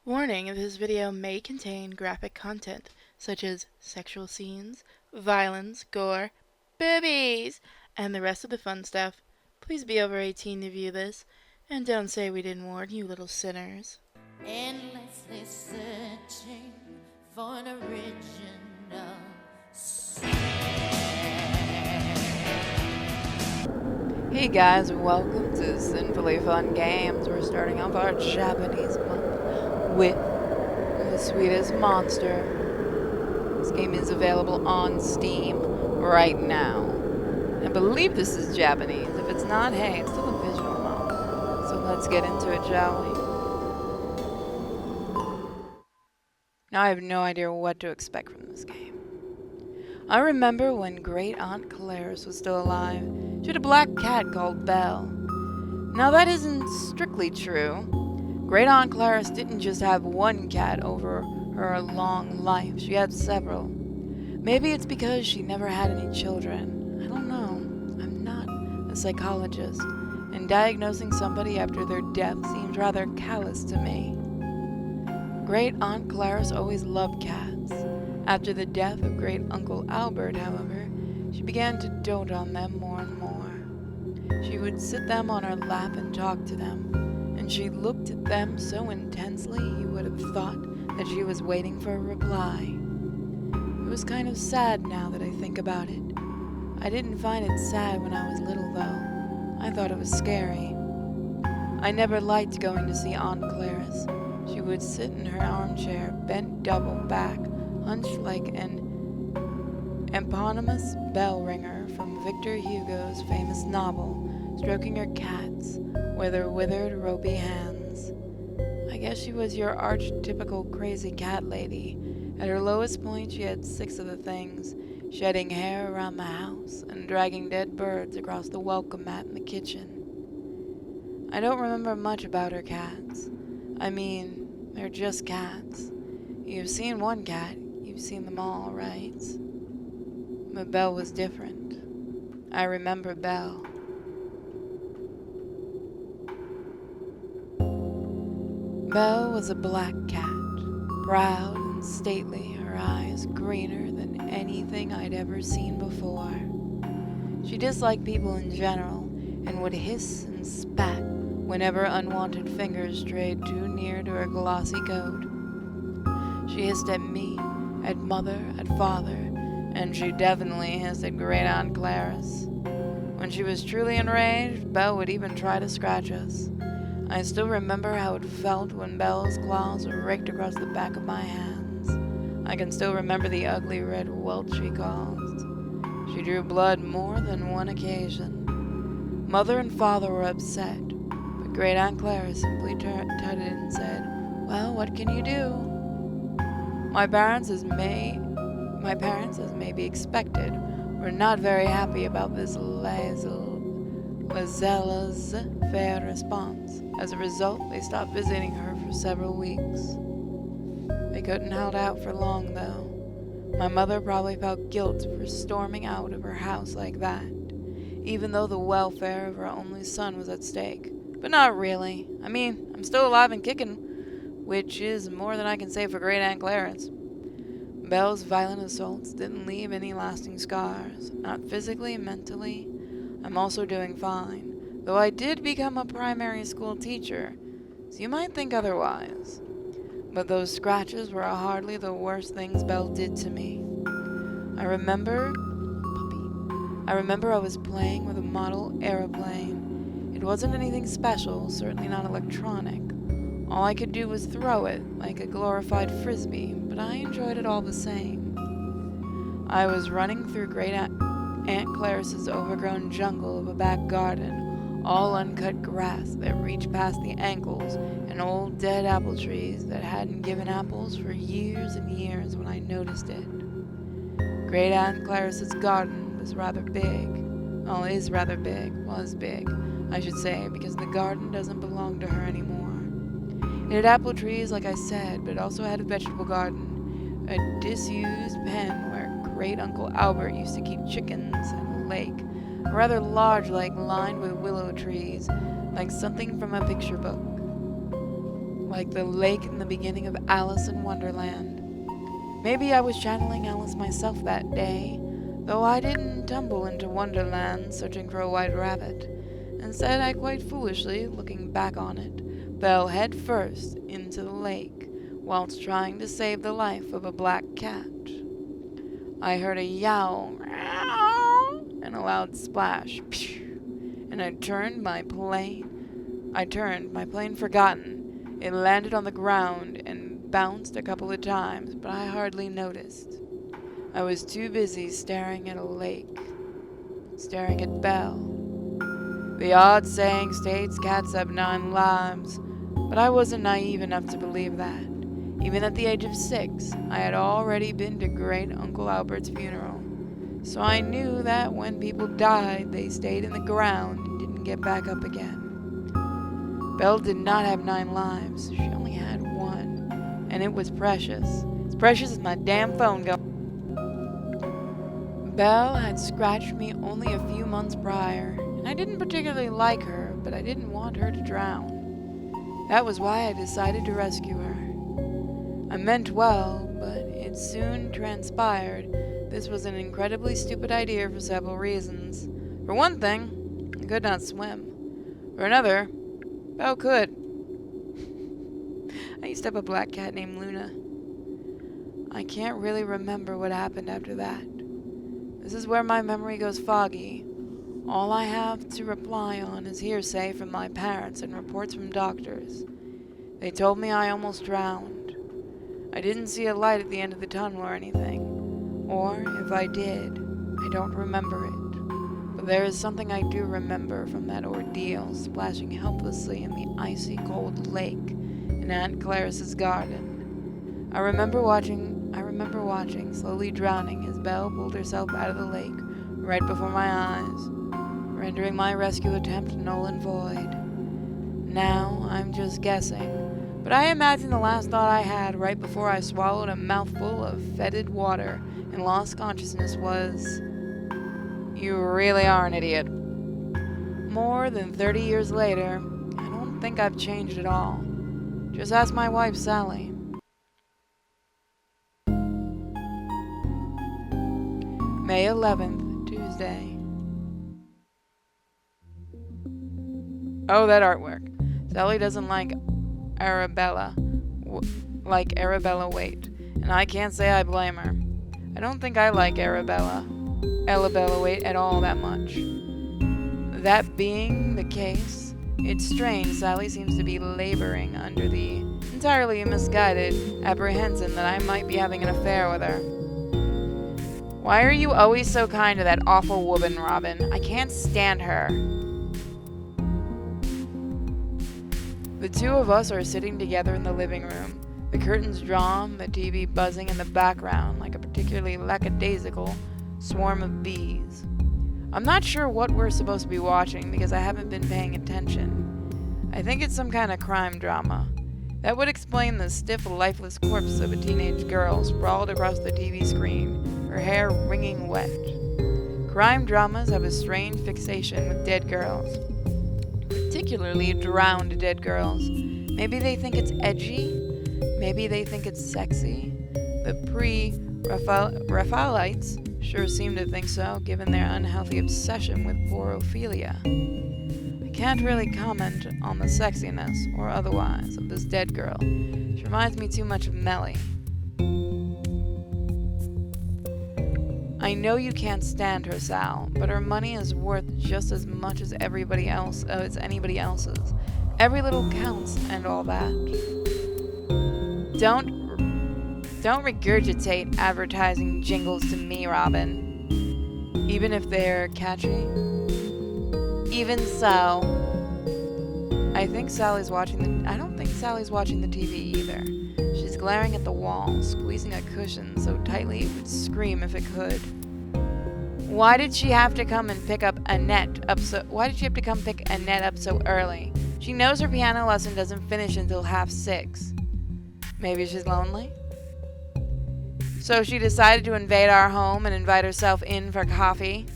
Warning, this video may contain graphic content, such as sexual scenes, violence, gore, boobies, and the rest of the fun stuff. Please be over 18 to view this, and don't say we didn't warn you, little sinners. Endlessly searching for an original Hey guys, welcome to Sinfully Fun Games. We're starting off our Japanese month with the Sweetest monster. This game is available on Steam right now. I believe this is Japanese. If it's not, hey, it's still a visual novel. So let's get into it, shall we? Now I have no idea what to expect from this game. I remember when Great Aunt Clarice was still alive. She had a black cat called Belle. Now that isn't strictly true. Great Aunt Clarice didn't just have one cat over her long life. She had several. Maybe it's because she never had any children. I don't know. I'm not a psychologist, and diagnosing somebody after their death seems rather callous to me. Great Aunt Clarice always loved cats. After the death of Great Uncle Albert, however, she began to dote on them more and more. She would sit them on her lap and talk to them, and she looked at them so intensely you would have thought that she was waiting for a reply. It was kind of sad now that I think about it. I didn't find it sad when I was little, though. I thought it was scary. I never liked going to see Aunt Clarice. She would sit in her armchair, bent double back, hunched like an eponymous bell ringer from Victor Hugo's famous novel, stroking her cats with her withered, ropey hands. I guess she was your archetypical crazy cat lady. At her lowest point, she had 6 of the things, shedding hair around the house and dragging dead birds across the welcome mat in the kitchen. I don't remember much about her cats. I mean, they're just cats. You've seen one cat, you've seen them all, right? But Belle was different. I remember Belle. Belle was a black cat, proud and stately, her eyes greener than anything I'd ever seen before. She disliked people in general and would hiss and spat whenever unwanted fingers strayed too near to her glossy coat. She hissed at me, at Mother, at Father, and she definitely hissed at Great Aunt Clarice. When she was truly enraged, Belle would even try to scratch us. I still remember how it felt when Belle's claws raked across the back of my hands. I can still remember the ugly red welt she caused. She drew blood more than one occasion. Mother and Father were upset, but Great Aunt Clarice simply tutted and said, "Well, what can you do?" My parents, as may be expected, were not very happy about this laissez-faire response. As a result, they stopped visiting her for several weeks. They couldn't hold out for long, though. My mother probably felt guilt for storming out of her house like that, even though the welfare of her only son was at stake. But not really. I mean, I'm still alive and kicking, which is more than I can say for Great Aunt Clarice. Belle's violent assaults didn't leave any lasting scars, not physically, mentally. I'm also doing fine, though I did become a primary school teacher, so you might think otherwise. But those scratches were hardly the worst things Belle did to me. I remember I was playing with a model aeroplane. It wasn't anything special, certainly not electronic. All I could do was throw it like a glorified frisbee, but I enjoyed it all the same. I was running through Great Aunt Clarice's overgrown jungle of a back garden, all uncut grass that reached past the ankles, and old dead apple trees that hadn't given apples for years and years when I noticed it. Great Aunt Clarice's garden was rather big. Was big, I should say, because the garden doesn't belong to her anymore. It had apple trees, like I said, but it also had a vegetable garden, a disused pen where Great Uncle Albert used to keep chickens, and a lake, a rather large lake lined with willow trees, like something from a picture book. like the lake in the beginning of Alice in Wonderland. Maybe I was channeling Alice myself that day, though I didn't tumble into Wonderland searching for a white rabbit. Instead, I quite foolishly, looking back on it, fell head first into the lake whilst trying to save the life of a black cat. I heard a yowl and a loud splash, and I turned, my plane forgotten. It landed on the ground and bounced a couple of times, but I hardly noticed. I was too busy staring at a lake, staring at Belle. The odd saying states cats have 9 lives, but I wasn't naive enough to believe that. Even at the age of 6, I had already been to great Uncle Albert's funeral, so I knew that when people died, they stayed in the ground and didn't get back up again. Belle did not have 9 lives. She only had 1, and it was precious. As precious as my damn phone go. Belle had scratched me only a few months prior, and I didn't particularly like her, but I didn't want her to drown. That was why I decided to rescue her. I meant well, but it soon transpired this was an incredibly stupid idea for several reasons. For one thing, I could not swim. For another, Belle could. I used to have a black cat named Luna. I can't really remember what happened after that. This is where my memory goes foggy. All I have to rely on is hearsay from my parents and reports from doctors. They told me I almost drowned. I didn't see a light at the end of the tunnel or anything. Or, if I did, I don't remember it. But there is something I do remember from that ordeal, splashing helplessly in the icy cold lake in Aunt Claris's garden. I remember watching, slowly drowning as Belle pulled herself out of the lake right before my eyes, rendering my rescue attempt null and void. Now, I'm just guessing, but I imagine the last thought I had right before I swallowed a mouthful of fetid water and lost consciousness was, "You really are an idiot." More than 30 years later, I don't think I've changed at all. Just ask my wife, Sally. May 11th, Tuesday. Oh, that artwork. Sally doesn't like Arabella Waite, and I can't say I blame her. I don't think I like Ella Waite at all that much. That being the case, it's strange Sally seems to be laboring under the entirely misguided apprehension that I might be having an affair with her. Why are you always so kind to that awful woman, Robin? I can't stand her. The two of us are sitting together in the living room, the curtains drawn, the TV buzzing in the background like a particularly lackadaisical swarm of bees. I'm not sure what we're supposed to be watching because I haven't been paying attention. I think it's some kind of crime drama. That would explain the stiff, lifeless corpse of a teenage girl sprawled across the TV screen, her hair wringing wet. Crime dramas have a strange fixation with dead girls, particularly drowned dead girls. Maybe they think it's edgy. Maybe they think it's sexy. The pre-Raphaelites sure seem to think so, given their unhealthy obsession with porophilia. I can't really comment on the sexiness, or otherwise, of this dead girl. She reminds me too much of Melly. I know you can't stand her, Sal, but her money is worth just as much as anybody else's. Every little counts and all that. Don't regurgitate advertising jingles to me, Robin. Even if they're catchy. Even so. I don't think Sally's watching the TV either. She's glaring at the wall, squeezing a cushion so tightly it would scream if it could. Why did she have to come and pick Annette up so early? She knows her piano lesson doesn't finish until 5:30. Maybe she's lonely? So she decided to invade our home and invite herself in for coffee.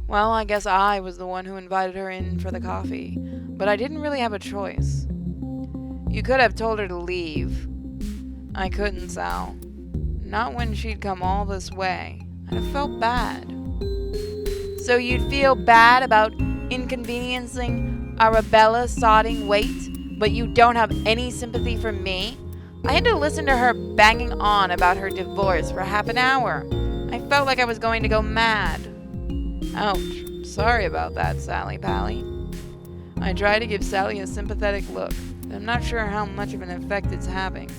Well, I guess I was the one who invited her in for the coffee, but I didn't really have a choice. You could have told her to leave. I couldn't, Sal. Not when she'd come all this way. I'd have felt bad. So you'd feel bad about inconveniencing Arabella sodding Wait, but you don't have any sympathy for me? I had to listen to her banging on about her divorce for half an hour. I felt like I was going to go mad. Ouch. Sorry about that, Sally Pally. I try to give Sally a sympathetic look, but I'm not sure how much of an effect it's having.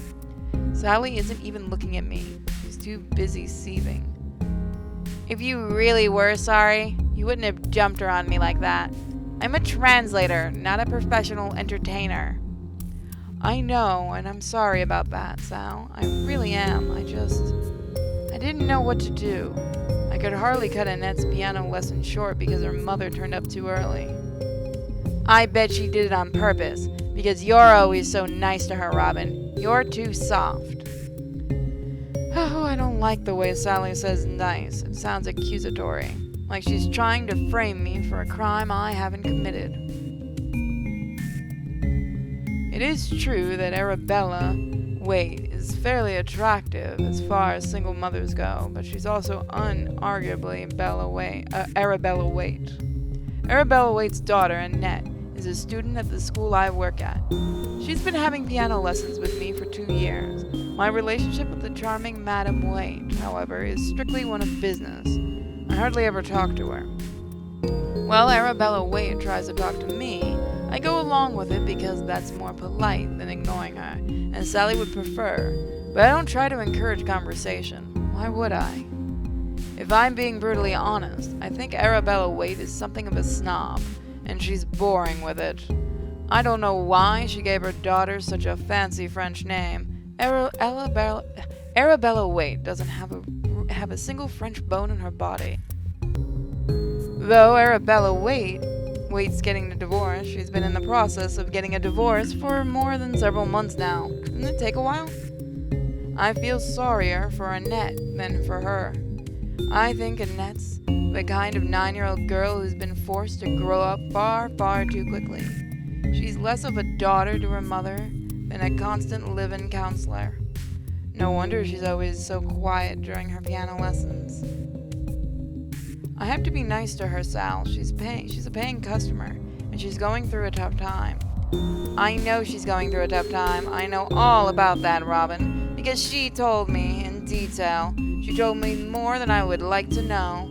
Sally isn't even looking at me. She's too busy seething. If you really were sorry, you wouldn't have jumped her on me like that. I'm a translator, not a professional entertainer. I know, and I'm sorry about that, Sal. I really am. I didn't know what to do. I could hardly cut Annette's piano lesson short because her mother turned up too early. I bet she did it on purpose, because you're always so nice to her, Robin. You're too soft. Oh, I don't like the way Sally says nice. It sounds accusatory, like she's trying to frame me for a crime I haven't committed. It is true that Arabella Waite is fairly attractive as far as single mothers go, but she's also unarguably Arabella Waite. Arabella Waite's daughter, Annette, is a student at the school I work at. She's been having piano lessons with me for 2 years. My relationship with the charming Madame Waite, however, is strictly one of business. I hardly ever talk to her. While Arabella Waite tries to talk to me, I go along with it because that's more polite than ignoring her, and Sally would prefer, but I don't try to encourage conversation. Why would I? If I'm being brutally honest, I think Arabella Waite is something of a snob, and she's boring with it. I don't know why she gave her daughter such a fancy French name. Arabella Waite doesn't have a single French bone in her body. Though Arabella Waite's getting a divorce, she's been in the process of getting a divorce for more than several months now. Didn't it take a while? I feel sorrier for Annette than for her. I think Annette's the kind of 9-year-old girl who's been forced to grow up far, far too quickly. She's less of a daughter to her mother than a constant live-in counselor. No wonder she's always so quiet during her piano lessons. I have to be nice to her, Sal. She's a paying customer, and she's going through a tough time. I know she's going through a tough time. I know all about that, Robin, because she told me in detail. She told me more than I would like to know.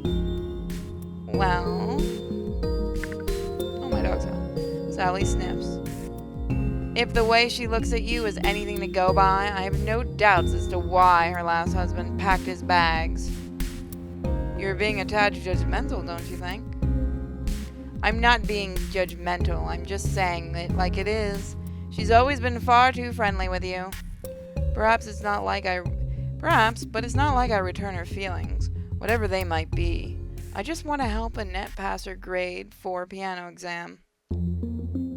Well... Oh, my dog's out. Sally sniffs. If the way she looks at you is anything to go by, I have no doubts as to why her last husband packed his bags. You're being a tad judgmental, don't you think? I'm not being judgmental. I'm just saying it like it is. She's always been far too friendly with you. Perhaps, but it's not like I return her feelings, whatever they might be. I just want to help Annette pass her grade 4 piano exam.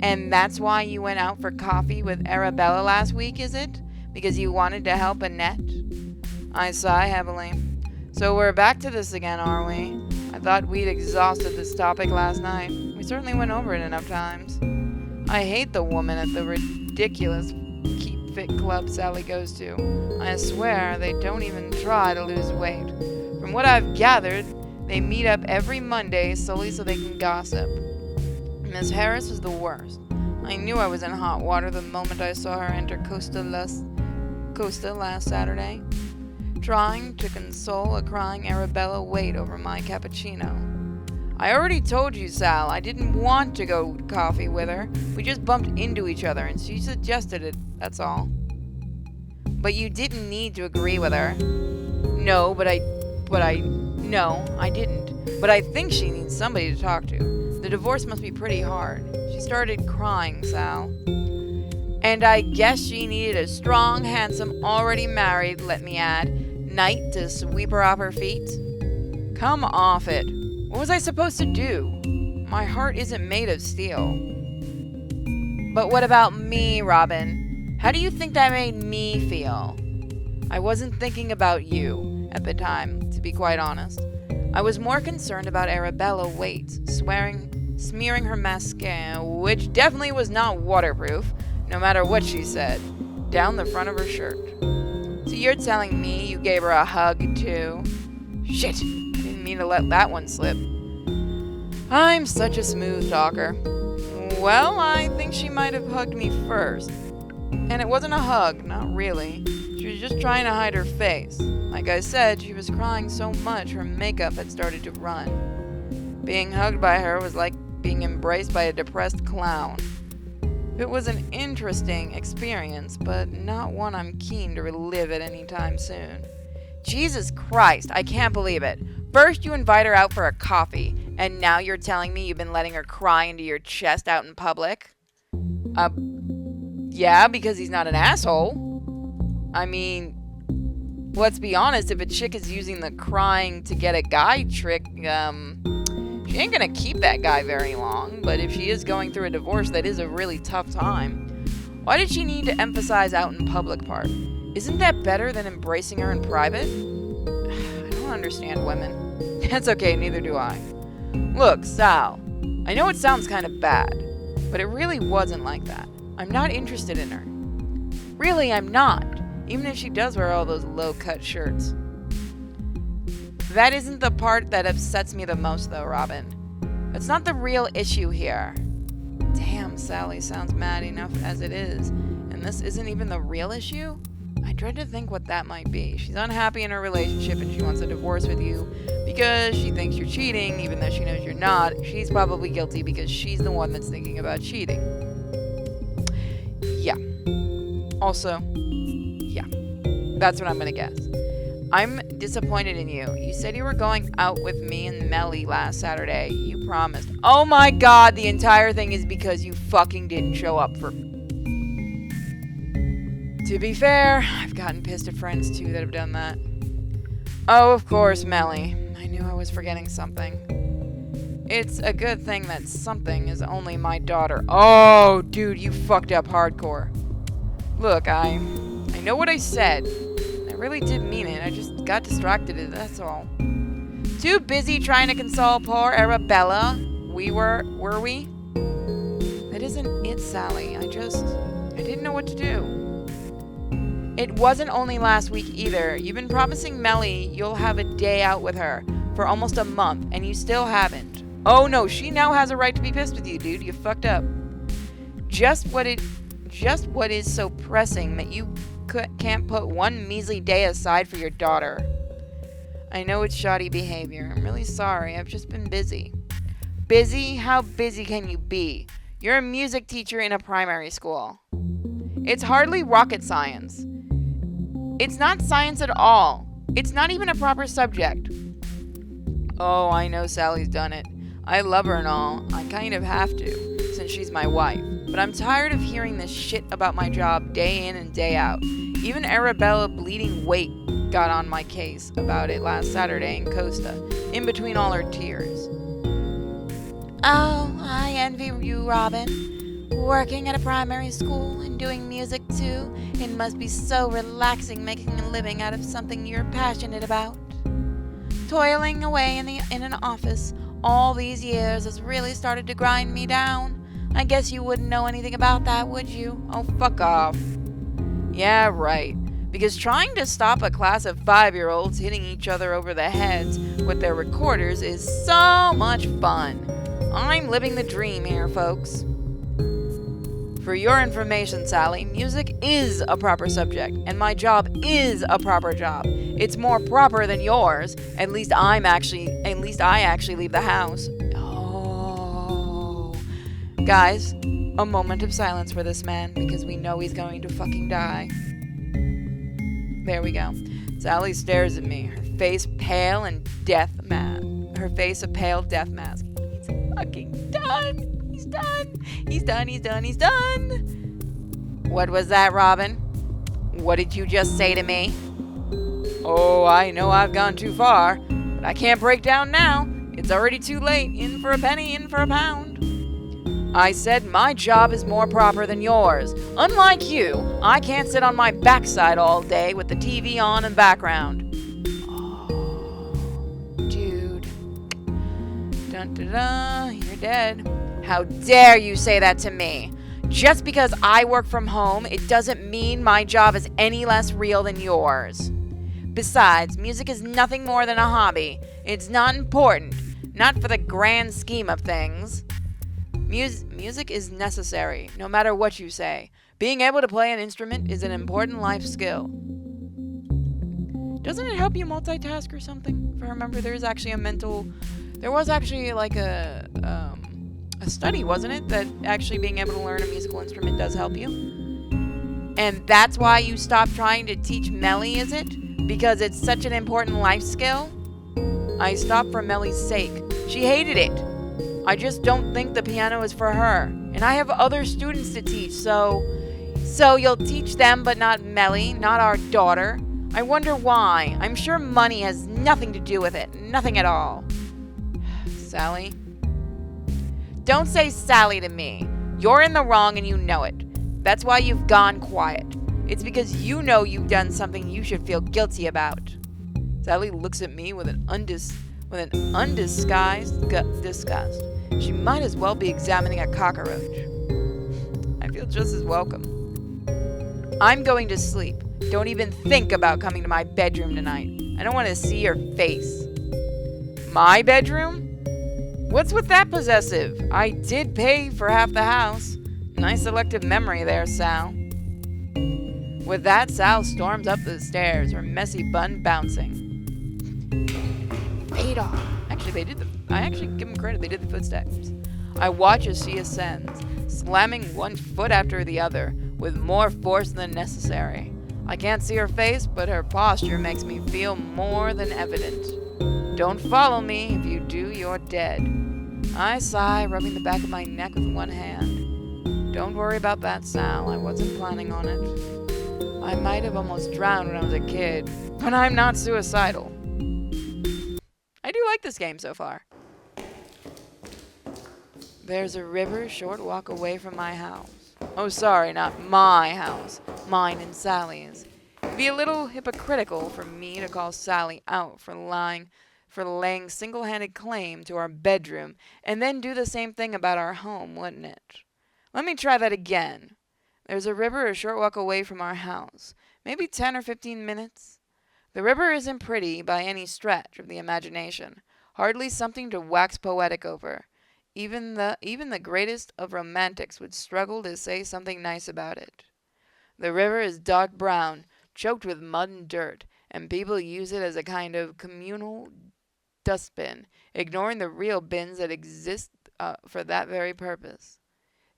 And that's why you went out for coffee with Arabella last week, is it? Because you wanted to help Annette? I sigh heavily. So we're back to this again, are we? I thought we'd exhausted this topic last night. We certainly went over it enough times. I hate the woman at the ridiculous Keep Fit Club Sally goes to. I swear they don't even try to lose weight. From what I've gathered, they meet up every Monday solely so they can gossip. Miss Harris is the worst. I knew I was in hot water the moment I saw her enter Costa last Saturday, trying to console a crying Arabella Waite over my cappuccino. I already told you, Sal, I didn't want to go coffee with her. We just bumped into each other and she suggested it, that's all. But you didn't need to agree with her. No, I didn't. But I think she needs somebody to talk to. The divorce must be pretty hard. She started crying, Sal. And I guess she needed a strong, handsome, already married, let me add, knight to sweep her off her feet. Come off it. What was I supposed to do? My heart isn't made of steel. But what about me, Robin? How do you think that made me feel? I wasn't thinking about you at the time, to be quite honest. I was more concerned about Arabella Waite smearing her mascara, which definitely was not waterproof, no matter what she said, down the front of her shirt. So you're telling me you gave her a hug too? Shit, didn't mean to let that one slip. I'm such a smooth talker. Well, I think she might have hugged me first. And it wasn't a hug, not really. She was just trying to hide her face. Like I said, she was crying so much her makeup had started to run. Being hugged by her was like being embraced by a depressed clown. It was an interesting experience, but not one I'm keen to relive at any time soon. Jesus Christ, I can't believe it. First you invite her out for a coffee, and now you're telling me you've been letting her cry into your chest out in public? Yeah, because he's not an asshole. I mean, let's be honest, if a chick is using the crying to get a guy trick, she ain't gonna keep that guy very long. But if she is going through a divorce, that is a really tough time. Why did she need to emphasize out in public part? Isn't that better than embracing her in private? I don't understand women. That's okay, neither do I. Look, Sal, I know it sounds kind of bad, but it really wasn't like that. I'm not interested in her. Really, I'm not. Even if she does wear all those low-cut shirts. That isn't the part that upsets me the most, though, Robin. That's not the real issue here. Damn, Sally sounds mad enough as it is. And this isn't even the real issue? I dread to think what that might be. She's unhappy in her relationship and she wants a divorce with you because she thinks you're cheating, even though she knows you're not. She's probably guilty because she's the one that's thinking about cheating. Yeah. Also, yeah. That's what I'm gonna guess. I'm disappointed in you. You said you were going out with me and Melly last Saturday. You promised. Oh my god, the entire thing is because you fucking didn't show up for... To be fair, I've gotten pissed at friends too that have done that. Oh, of course, Melly. I knew I was forgetting something. It's a good thing that something is only my daughter. Oh, dude, you fucked up hardcore. Look, I know what I said. I really did mean it. I just got distracted, that's all. Too busy trying to console poor Arabella. Were we? That isn't it, Sally. I didn't know what to do. It wasn't only last week either. You've been promising Melly you'll have a day out with her for almost a month, and you still haven't. Oh no, she now has a right to be pissed with you, dude. You fucked up. Just what is so pressing that you can't put one measly day aside for your daughter? I know it's shoddy behavior. I'm really sorry. I've just been busy. Busy? How busy can you be? You're a music teacher in a primary school. It's hardly rocket science. It's not science at all. It's not even a proper subject. Oh, I know Sally's done it. I love her and all. I kind of have to, since she's my wife. But I'm tired of hearing this shit about my job day in and day out. Even Arabella Bleeding Weight got on my case about it last Saturday in Costa, in between all her tears. Oh, I envy you, Robin. Working at a primary school and doing music too. It must be so relaxing making a living out of something you're passionate about. Toiling away in an office all these years has really started to grind me down. I guess you wouldn't know anything about that, would you? Oh, fuck off. Yeah, right. Because trying to stop a class of 5-year-olds hitting each other over the heads with their recorders is so much fun. I'm living the dream here, folks. For your information, Sally, music is a proper subject, and my job is a proper job. It's more proper than yours. At least I actually leave the house. Oh. Guys, a moment of silence for this man, because we know he's going to fucking die. There we go. Sally stares at me, her face pale and death mask. Her face a pale death mask. He's fucking done. He's done. He's done. He's done. He's done. What was that, Robin? What did you just say to me? Oh, I know I've gone too far, but I can't break down now. It's already too late. In for a penny, in for a pound. I said my job is more proper than yours. Unlike you, I can't sit on my backside all day with the TV on in the background. Oh, dude. Dun, dun, dun, you're dead. How dare you say that to me? Just because I work from home, it doesn't mean my job is any less real than yours. Besides, music is nothing more than a hobby. It's not important, not for the grand scheme of things. Music is necessary, no matter what you say. Being able to play an instrument is an important life skill. Doesn't it help you multitask or something? If I remember, there was actually like a study, wasn't it, that actually being able to learn a musical instrument does help you? And that's why you stopped trying to teach Melly, is it? Because it's such an important life skill? I stopped for Melly's sake. She hated it. I just don't think the piano is for her. And I have other students to teach, so you'll teach them but not Melly, not our daughter. I wonder why. I'm sure money has nothing to do with it. Nothing at all. Sally? Don't say Sally to me. You're in the wrong and you know it. That's why you've gone quiet. It's because you know you've done something you should feel guilty about. Sally looks at me with an undisguised disgust. She might as well be examining a cockroach. I feel just as welcome. I'm going to sleep. Don't even think about coming to my bedroom tonight. I don't want to see your face. My bedroom? What's with that possessive? I did pay for half the house. Nice selective memory there, Sal. With that, Sal storms up the stairs, her messy bun bouncing. Fade off. I actually give them credit, they did the footsteps. I watch as she ascends, slamming one foot after the other, with more force than necessary. I can't see her face, but her posture makes me feel more than evident. Don't follow me. If you do, you're dead. I sigh, rubbing the back of my neck with one hand. Don't worry about that, Sal. I wasn't planning on it. I might have almost drowned when I was a kid, but I'm not suicidal. I do like this game so far. There's a river a short walk away from my house. Oh, sorry, not my house. Mine and Sally's. It'd be a little hypocritical for me to call Sally out for laying single-handed claim to our bedroom and then do the same thing about our home, wouldn't it? Let me try that again. There's a river a short walk away from our house. Maybe 10 or 15 minutes. The river isn't pretty by any stretch of the imagination. Hardly something to wax poetic over. Even the greatest of romantics would struggle to say something nice about it. The river is dark brown, choked with mud and dirt, and people use it as a kind of communal dustbin, ignoring the real bins that exist for that very purpose.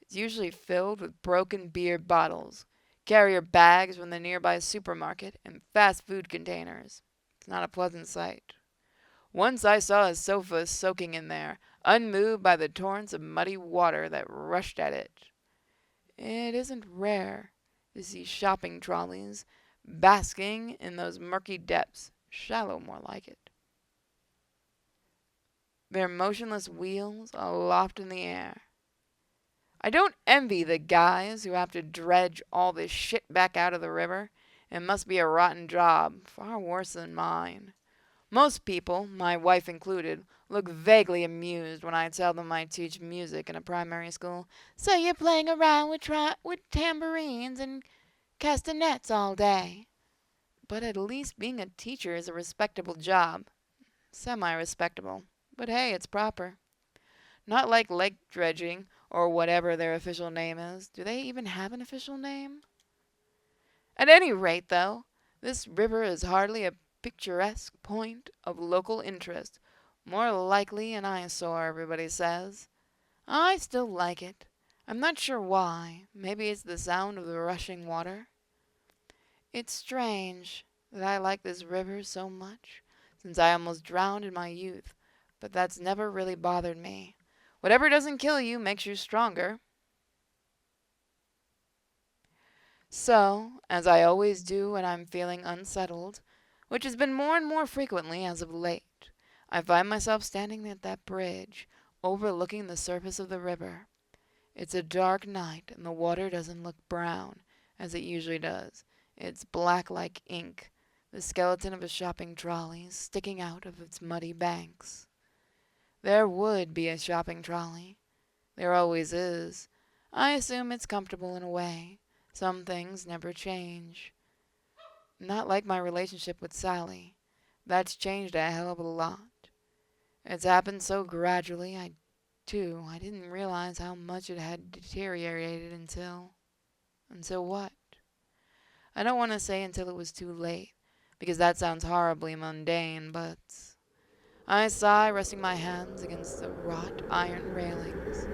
It's usually filled with broken beer bottles, carrier bags from the nearby supermarket, and fast food containers. It's not a pleasant sight. Once I saw a sofa soaking in there, unmoved by the torrents of muddy water that rushed at it. It isn't rare to see shopping trolleys basking in those murky depths, shallow more like it. Their motionless wheels aloft in the air. I don't envy the guys who have to dredge all this shit back out of the river. It must be a rotten job, far worse than mine. Most people, my wife included, look vaguely amused when I tell them I teach music in a primary school. So you're playing around with tambourines and castanets all day. But at least being a teacher is a respectable job. Semi-respectable. But hey, it's proper. Not like lake dredging or whatever their official name is. Do they even have an official name? At any rate, though, this river is hardly a picturesque point of local interest. More likely an eyesore, everybody says. I still like it. I'm not sure why. Maybe it's the sound of the rushing water. It's strange that I like this river so much, since I almost drowned in my youth, but that's never really bothered me. Whatever doesn't kill you makes you stronger. So, as I always do when I'm feeling unsettled, which has been more and more frequently as of late, I find myself standing at that bridge, overlooking the surface of the river. It's a dark night, and the water doesn't look brown, as it usually does. It's black like ink, the skeleton of a shopping trolley sticking out of its muddy banks. There would be a shopping trolley. There always is. I assume it's comfortable in a way. Some things never change. Not like my relationship with Sally. That's changed a hell of a lot. It's happened so gradually, I didn't realize how much it had deteriorated until. Until what? I don't want to say until it was too late, because that sounds horribly mundane, but I sigh, resting my hands against the wrought iron railings.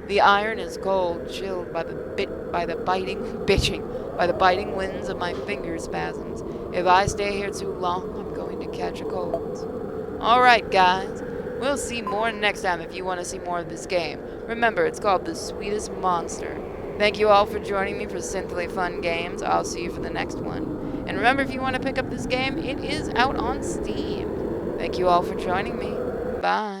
The iron is cold, chilled by the biting bitching, by the biting winds of my finger spasms. If I stay here too long, I'm going to catch a cold. Alright, guys. We'll see more next time if you want to see more of this game. Remember, it's called The Sweetest Monster. Thank you all for joining me for Sinfully Fun Games. I'll see you for the next one. And remember, if you want to pick up this game, it is out on Steam. Thank you all for joining me. Bye.